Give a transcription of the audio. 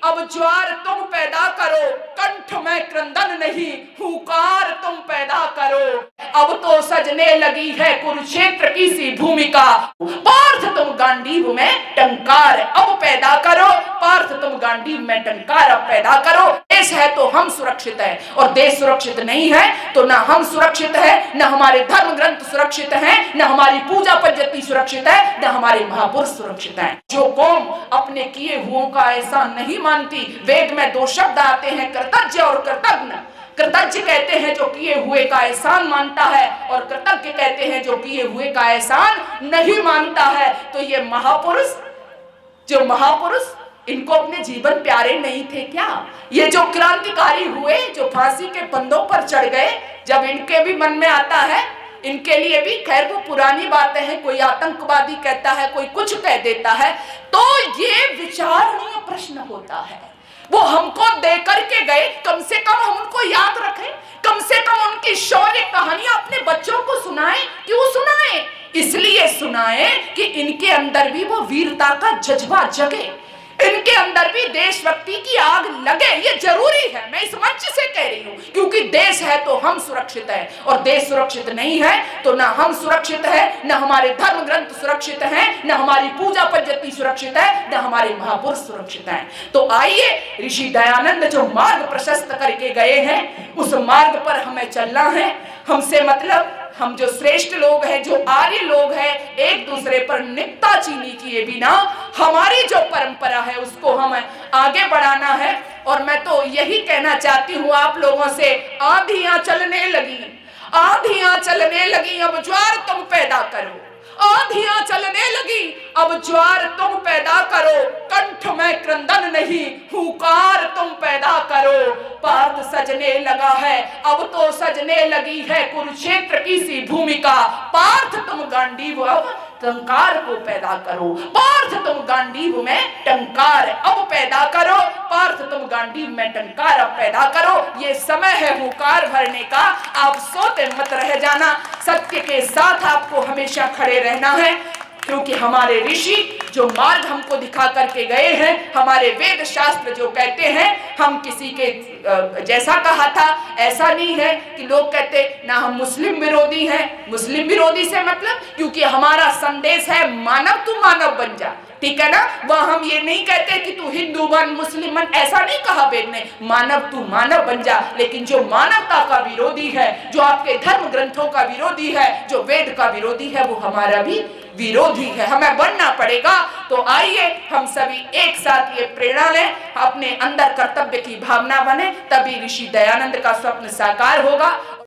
अब ज्वार तुम पैदा करो, कंठ में क्रंदन नहीं, हुंकार तुम पैदा करो। अब तो सजने लगी है कुरुक्षेत्र की सी भूमिका, पार्थ तुम गांडीव में टंकार अब पैदा करो, पार्थ तुम गांडीव में टंकार अब पैदा करो। देश है तो हम सुरक्षित है, और देश सुरक्षित नहीं है तो ना हम सुरक्षित है, ना हमारे धर्म ग्रंथ सुरक्षित है, ना हमारी पूजा पद्धति सुरक्षित है, ना हमारे महापुरुष सुरक्षित हैं। जो कौम अपने किए हुओं का एहसान नहीं मानती, वेद में दो शब्द आते हैं, कृतज्ञ और कृतज्ञ। कृतज्ञ कहते हैं जो किए हुए का एहसान मानता है, और कृतज्ञ कहते हैं जो किए हुए का एहसान नहीं मानता है। तो ये महापुरुष, जो महापुरुष, इनको अपने जीवन प्यारे नहीं थे क्या? ये जो क्रांतिकारी हुए, जो फांसी के फंदों पर चढ़ गए, जब इनके भी मन में आता है, इनके लिए भी, खैर वो पुरानी बातें हैं, कोई आतंकवादी कहता है, कोई कुछ कह देता है, तो ये विचारणीय प्रश्न होता है। वो हमको दे करके गए, कम से कम हम उनको याद रखें, कम से कम उनकी शौर्य कहानियां अपने बच्चों को सुनाएं। क्यों सुनाएं? इसलिए सुनाएं कि इनके अंदर भी वो वीरता का जज्बा जगे, इनके अंदर भी देशभक्ति की आग लगे। ये जरूरी है, मैं इस मंच से कह रही हूँ, क्योंकि देश है तो हम सुरक्षित है, और देश सुरक्षित नहीं है तो ना हम सुरक्षित है, ना हमारे धर्म ग्रंथ सुरक्षित हैं, ना हमारी पूजा पद्धति सुरक्षित है, ना हमारे महापुरुष सुरक्षित हैं। तो आइए, ऋषि दयानंद जो मार्ग प्रशस्त करके गए हैं, उस मार्ग पर हमें चलना है। हमसे मतलब हम जो श्रेष्ठ लोग हैं, जो आर्य लोग हैं, एक दूसरे पर नुक्ताचीनी किए बिना हमारी जो परंपरा है उसको हमें आगे बढ़ाना है। और मैं तो यही कहना चाहती हूँ आप लोगों से, आंधियां चलने लगी, आंधियां चलने लगी, अब ज्वार तुम पैदा करो। आंधियां चलने लगी, अब ज्वार तुम पैदा करो, कंठ में क्रंदन नहीं, हुंकार तुम पैदा करो। पार्थ सजने लगा है, अब तो सजने लगी है कुरुक्षेत्र की सी भूमिका, पार्थ तुम गांडीव अब टंकार को पैदा करो, पार्थ तुम गांडीव में टंकार अब पैदा करो, पार्थ तुम गांडीव में टंकार अब पैदा करो। ये समय है हुंकार भरने का, आप सोते मत रह जाना, सत्य के साथ आपको हमेशा खड़े रहना है, क्योंकि हमारे ऋषि जो मार्ग हमको दिखा करके गए हैं, हमारे वेद शास्त्र जो कहते हैं, हम किसी के जैसा कहा था ऐसा नहीं है कि लोग कहते ना हम मुस्लिम विरोधी हैं। मुस्लिम विरोधी से मतलब, क्योंकि हमारा संदेश है मानव तू मानव बन जा, ठीक है ना। वह हम ये नहीं कहते कि तू हिंदू बन, मुस्लिम बन, ऐसा नहीं कहा वेद ने, मानव तू मानव बन जा। लेकिन जो मानवता का विरोधी है, जो आपके धर्म ग्रंथों का विरोधी है, जो वेद का विरोधी है, वो हमारा भी विरोधी है, हमें बनना पड़ेगा। तो आइए हम सभी एक साथ ये प्रेरणा लें, अपने अंदर कर्तव्य की भावना बने, तभी ऋषि दयानंद का स्वप्न साकार होगा।